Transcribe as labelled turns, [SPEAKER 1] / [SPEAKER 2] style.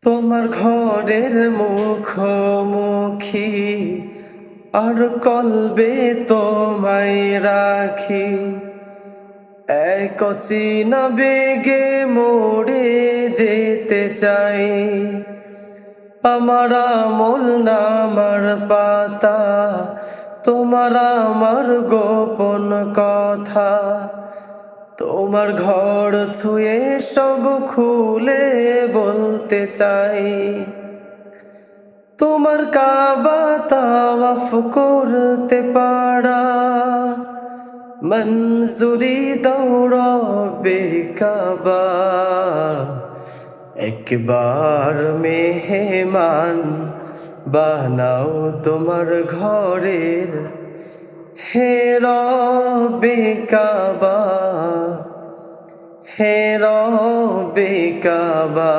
[SPEAKER 1] তোমার ঘরের মুখোমুখি আর কলবে তোমায় রাখি, এক অচেনা বেগে মোড়ে যেতে চাই। আমার আমল নামার পাতা, তোমার আমার গোপন কথা, তোমার ঘর ছুঁয়ে সব খুলে বলতে চাই। তোমার কাবা তাওয়াফ করতে পারা, মঞ্জুরি দৌড়বে কাবা। একবার মেহমান বানাও তোমার ঘরের, হে রব্বে কাবা, হে রব্বে কাবা।